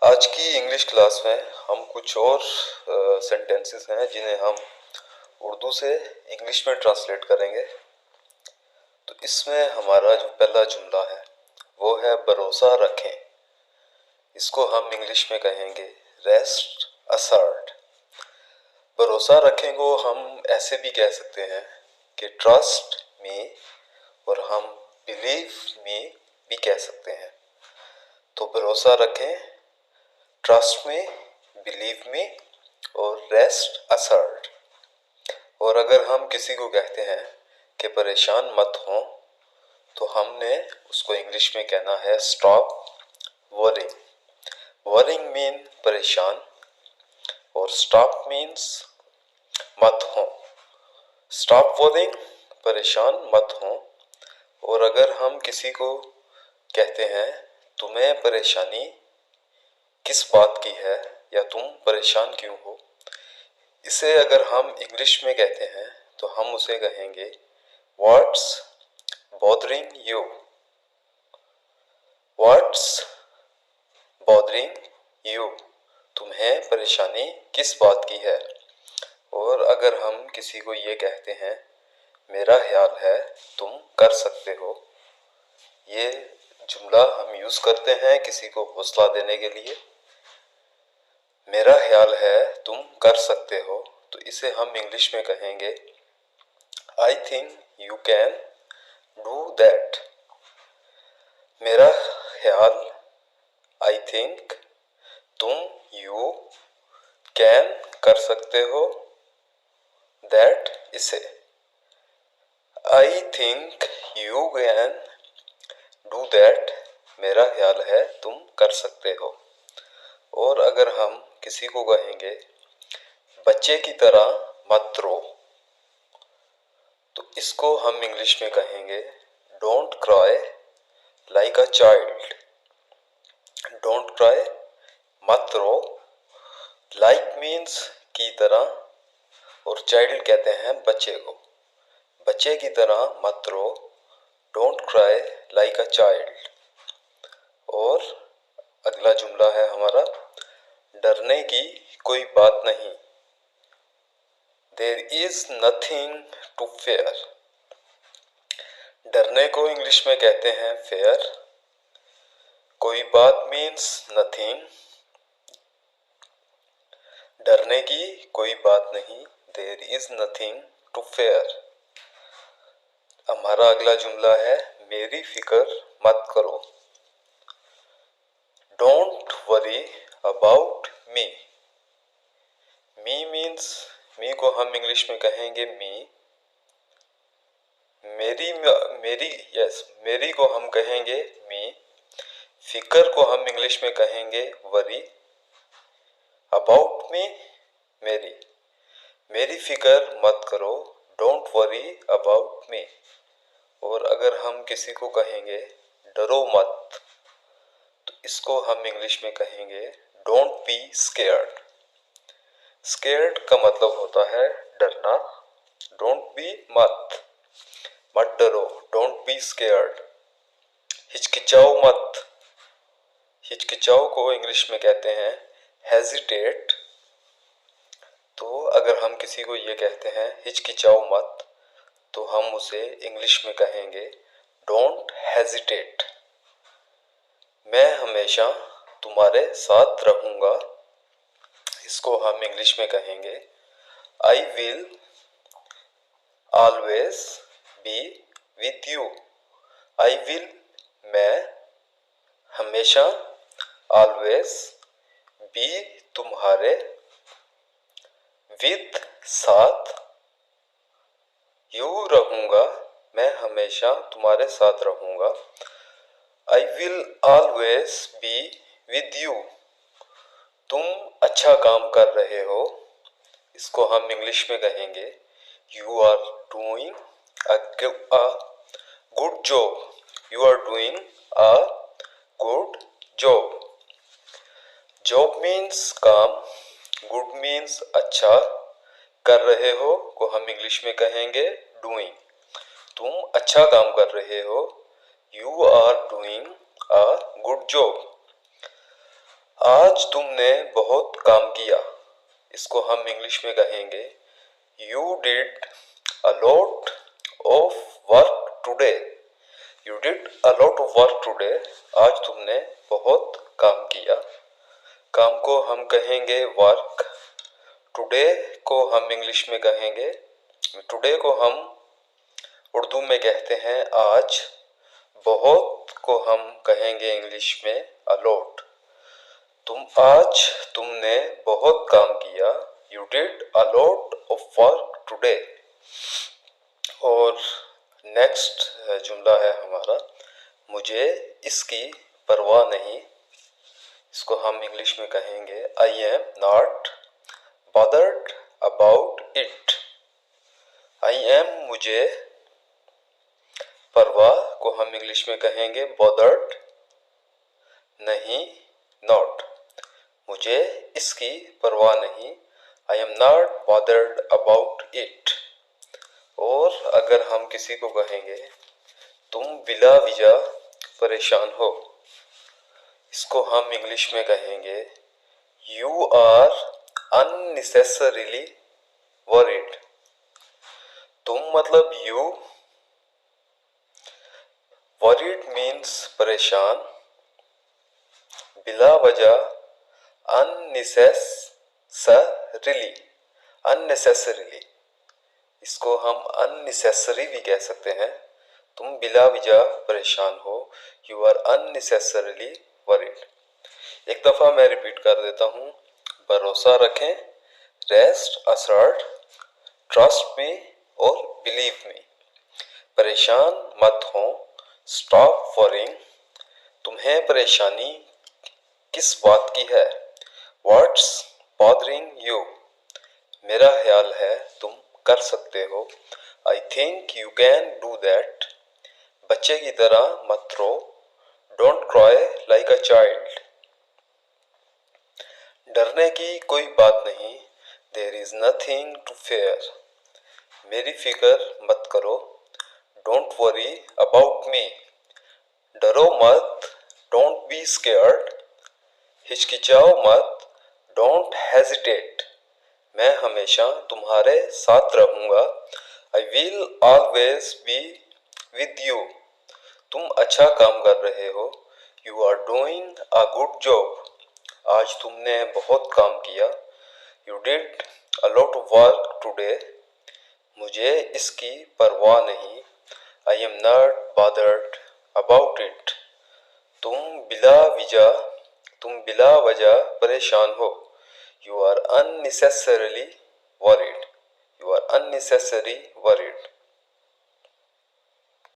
आज की English class में हम कुछ और सेंटेंसेस हैं जिन्हें हम उर्दू से इंग्लिश में ट्रांसलेट करेंगे। तो इसमें हमारा जो पहला जुमला है वो है भरोसा रखें। इसको हम इंग्लिश में कहेंगे रेस्ट असर्ट। भरोसा रखें को हम ऐसे भी कह सकते हैं कि ट्रस्ट मी, और हम बिलीव मी भी कह सकते हैं। तो भरोसा रखें, ट्रस्ट में, बिलीव में और रेस्ट असर्ट। और अगर हम किसी को कहते हैं कि परेशान मत हो, तो हमने उसको इंग्लिश में कहना है स्टॉप वरिंग। वरिंग मीन परेशान और स्टॉप मीन्स मत हो। स्टॉप वरिंग, परेशान मत हो। और अगर हम किसी को कहते हैं तुम्हें परेशानी किस बात की है या तुम परेशान क्यों हो, इसे अगर हम इंग्लिश में कहते हैं तो हम उसे कहेंगे what's bothering you. What's bothering you, तुम्हें परेशानी किस बात की है। और अगर हम किसी को ये कहते हैं मेरा ख्याल है तुम कर सकते हो, ये जुमला हम यूज करते हैं किसी को हौसला देने के लिए। मेरा ख्याल है तुम कर सकते हो, तो इसे हम इंग्लिश में कहेंगे आई think you can do that. मेरा ख्याल, आई थिंक, तुम, यू, कैन कर सकते हो, दैट इसे। आई think you can do that, मेरा ख्याल है तुम कर सकते हो। और अगर हम किसी को कहेंगे बच्चे की तरह मत रो, तो इसको हम इंग्लिश में कहेंगे don't cry like a child. Don't cry, मत रो। लाइक मीन्स की तरह, और चाइल्ड कहते हैं बच्चे को। बच्चे की तरह मत रो, don't cry like a child. और अगला जुमला है हमारा डरने की कोई बात नहीं। There is nothing to fear. डरने को इंग्लिश में कहते हैं फेयर। कोई बात मीन्स नथिंग। डरने की कोई बात नहीं, there is nothing to fear. हमारा अगला जुमला है मेरी फिक्र मत करो। Don't worry about me. Me means, me को हम इंग्लिश में कहेंगे मी। मेरी को हम कहेंगे मी। फिक्र को हम इंग्लिश में कहेंगे वरी। अबाउट मी, मेरी। मेरी फिक्र मत करो, डोंट वरी अबाउट मी। और अगर हम किसी को कहेंगे डरो मत, तो इसको हम इंग्लिश में कहेंगे डोंट बी स्केयर्ड। स्केयर्ड का मतलब होता है डरना। डोंट बी मत, मत डरो, डोंट बी स्केयर्ड। हिचकिचाओ मत। हिचकिचाओ को इंग्लिश में कहते हैं हेजिटेट। तो अगर हम किसी को ये कहते हैं हिचकिचाओ मत, तो हम उसे इंग्लिश में कहेंगे डोंट हेजिटेट। मैं हमेशा तुम्हारे साथ रहूंगा। इसको हम इंग्लिश में कहेंगे आई will always be with you. I will, मैं, हमेशा, ऑलवेज, बी, तुम्हारे, विद, साथ, यू, रहूंगा, मैं हमेशा तुम्हारे साथ रहूंगा। I will always be with you. तुम अच्छा काम कर रहे हो। इसको हम इंग्लिश में कहेंगे you are doing a good job. You are doing a good job. Job means काम, गुड मीन्स अच्छा। कर रहे हो को हम इंग्लिश में कहेंगे डूइंग। तुम अच्छा काम कर रहे हो, you are doing a good job. आज तुमने बहुत काम किया। इसको हम इंग्लिश में कहेंगे You did a lot of work today. You did a lot of work today. आज तुमने बहुत काम किया। काम को हम कहेंगे वर्क। टुडे को हम इंग्लिश में कहेंगे, टुडे को हम उर्दू में कहते हैं आज। बहुत को हम कहेंगे इंग्लिश में अलॉट। तुमने बहुत काम किया। You did a lot of work today. और नेक्स्ट जुमला है हमारा, मुझे इसकी परवाह नहीं। इसको हम इंग्लिश में कहेंगे I am not bothered about it. I am मुझे, परवाह को हम इंग्लिश में कहेंगे bothered, नहीं not। मुझे इसकी परवाह नहीं, I am not bothered about it. और अगर हम किसी को कहेंगे तुम बिला वजह परेशान हो, इसको हम इंग्लिश में कहेंगे You are unnecessarily worried. तुम मतलब you, worried means परेशान, बिला वजह unnecessarily, इसको हम unnecessary भी कह सकते हैं। तुम बिला वजह परेशान हो, You are unnecessarily worried. एक दफा मैं रिपीट कर देता हूँ, भरोसा रखें, रेस्ट असर्ट, ट्रस्ट मी और बिलीव मी। परेशान मत हो, स्टॉप वरिंग। तुम्हें परेशानी किस बात की है, व्हाट्स बॉदरिंग यू। मेरा ख्याल है तुम कर सकते हो, I think you can do that. बच्चे की तरह मत रो, don't cry like a child. डरने की कोई बात नहीं, there is nothing to fear. मेरी फिक्र मत करो, डोंट वरी अबाउट मी। डरो मत, डोंट बी स्केयर्ड। हिचकिचाओ मत, डोंट हेजिटेट। मैं हमेशा तुम्हारे साथ रहूंगा, I will always be with you. तुम अच्छा काम कर रहे हो, you are doing a good job. आज तुमने बहुत काम किया, you did a lot of work today. मुझे इसकी परवाह नहीं, I am not bothered about it. तुम बिला वजह परेशान हो, you are unnecessarily worried. You are unnecessarily worried.